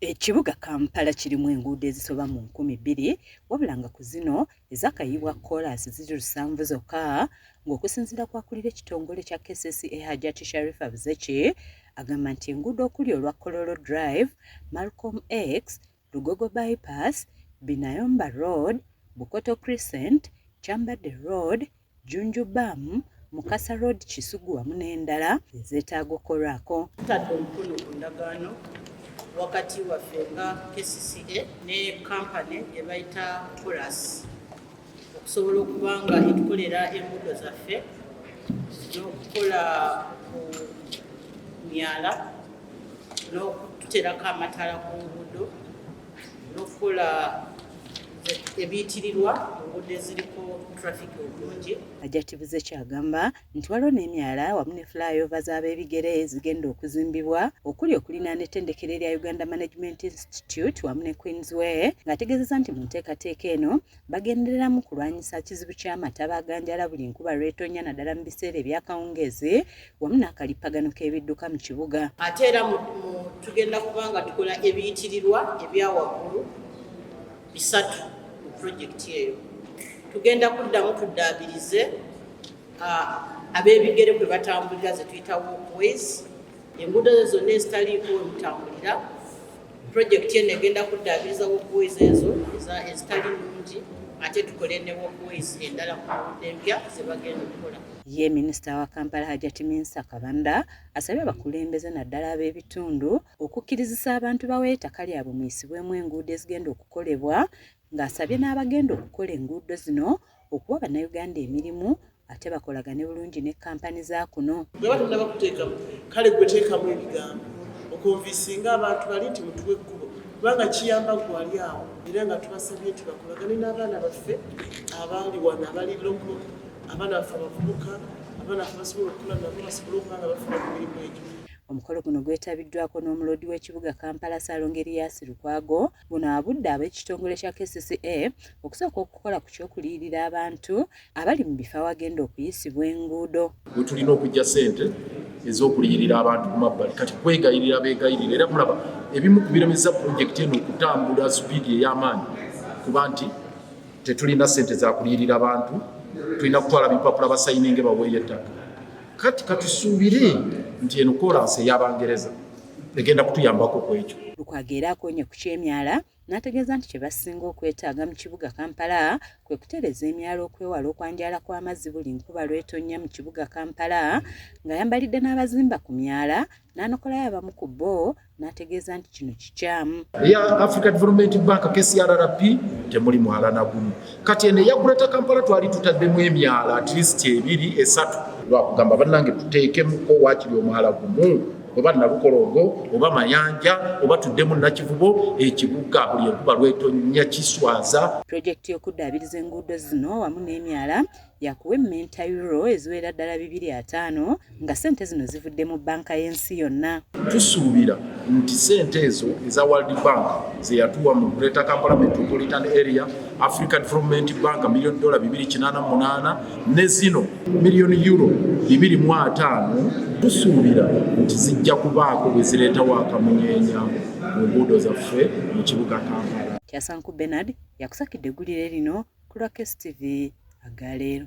Ekibuga Kampala kirimu enguudo ezisoba mu 2,000 wabula nga ku zino ezakayibwa koolaasi ziri 7 zokka, ng'okusinziira ku akulira ekitongole kya KCCA Hajjati Sharifa Buzeki agamba nti enguudo okuli olwa Kololo Drive, Malcolm X, Lugogo Bypass, Binayomba Road, Bukoto Crescent, Chambade Road, Junju Bam, Mukasa Road, Kisugu wamu n'endala ezeetaaga okukolwako. Tutadde omukono ku ndagaano wakati waffe nga KCCA ne kampani gye bayita Chorus okusobola okuba nga etukolera enguudo zaffe n'okukola ku myala n'okututerako amataala ku nguudo n'okukola ebiyitirirwa enguudo eziriko traffic obulungi. Hajjati Buzeki agamba nti waliwo n'emyala wamu ne flyover z'ab'ebigere zigenda okuzimbibwa okuli okuliraana ettendekero erya Uganda Management Institute wamu ne Queensway, ng'ategeezezza nti mu nteekateeka eno bagendereramu kulwanyisa kizibu ky'amataba aganjala buli nkuba lw'etonnya naddala mu biseera eby'akawungeezi wamu n'akalippagano k'ebidduka mu kibuga. Ate era tugenda kuba nga tukola ebiyitirirwa ebya waggulu 3 mu pulojekiti eyo. Tugenda kuddamu tuddaabirize ab'ebigere kwe batambulira ze tuyita walkways, enguudo ezo zonna ezitaliiko we mutambulira. Pulojekiti eno egenda kuddaabiriza walkways ezo ezitali nnungi, ate tukole ne walkways endala ku nguudo empya ze bagenda okukola. Ye Minisita wa Kampala Hajjati Minsa Kabanda asabye abakulembeze naddala ab'ebitundu okukkirizisa abantu bawe ettaka lyabwe muyisibwemu enguudo ezigenda okukolebwa, ng'asabye n'abagenda okukola enguudo zino okuwa bannayuganda emirimu ate bakolagane bulungi ne kampani za kuno. Bwe batunda bakuteekamu kale gwe teekamu ebigambo okonvisinga abantu bali nti mutuwe ekkubo kubanga kiyamba gwali awo, era nga tubasabye nti bakolagane n'abaana baffe abali wano abali loko, abaana baffe abavubuka, abaana baffe basobola okukola nabo basobola okuba nga bafuna ku mirimu egyo. Omukolo guno gwetabiddwako n'omuloodi w'ekibuga Kampala Ssaalongo Erias Lukwago. Buno abudde ab'ekitongole kya KCCA okusooka okukola ku ky'okuliyirira abantu abali mu bifo awagenda okuyisibwa enguudo. We tulina okujja ssente ez'okuliyirira abantu ku mabbali, kati kwegayirira beegayirira, era mulaba ebimu ku biremeza pulojekiti eno okutambula supiidi ey'amaanyi kuba nti tetulina ssente za kuliyirira abantu, tulina kutwala bipapula basayininge baweeyo ettaka. Kati katusuubire nti eno koolaasi ey'Abangereza egenda kutuyambako ku ekyo. Lukwago era akoonye ku ky'emyala n'ategeeza nti kye basinga okwetaaga mu kibuga Kampala kwe kutereeza emyala okwewala okwanjala kw'amazzi buli nkuba lw'etonnya mu kibuga Kampala, ng'ayambalidde n'abazimba ku myala n'anokolayo abamu ku bo, n'ategeeza nti kino kikyamu. Eya Africa Development Bank KCRRP temuli mwala na gumu. Kati eno eya Greater Kampala twali tutaddemu emyala at least 2-3 lwakugamba bannange tuteekemuko waakiri omwala gumu oba Nalukologo oba Mayanja oba tuddemu Nakivubo, ekibuga buli enkuba lw'etonnya kiswaza. Pulojekiti y'okuddaabiriza enguudo zino wamu n'emyala yakuwa emmenta euro eziwera ddala 250, nga ssente zino zivudde mu banka y'ensi yonna. Tusuubira nti ssente ezo eza World Bank ze yatuwa mu Greater Kampala Metropolitan Area, Africa Development Bank $1 million 288 ne zino €1 million 250, tusuubira nti zijja kubaako bwe zireetawo akamunyeenya mu nguudo zaffe mu kibuga Kampala. Kyasanku Bernard yakusakidde eggulire lino ku lwa KSTV agaleero.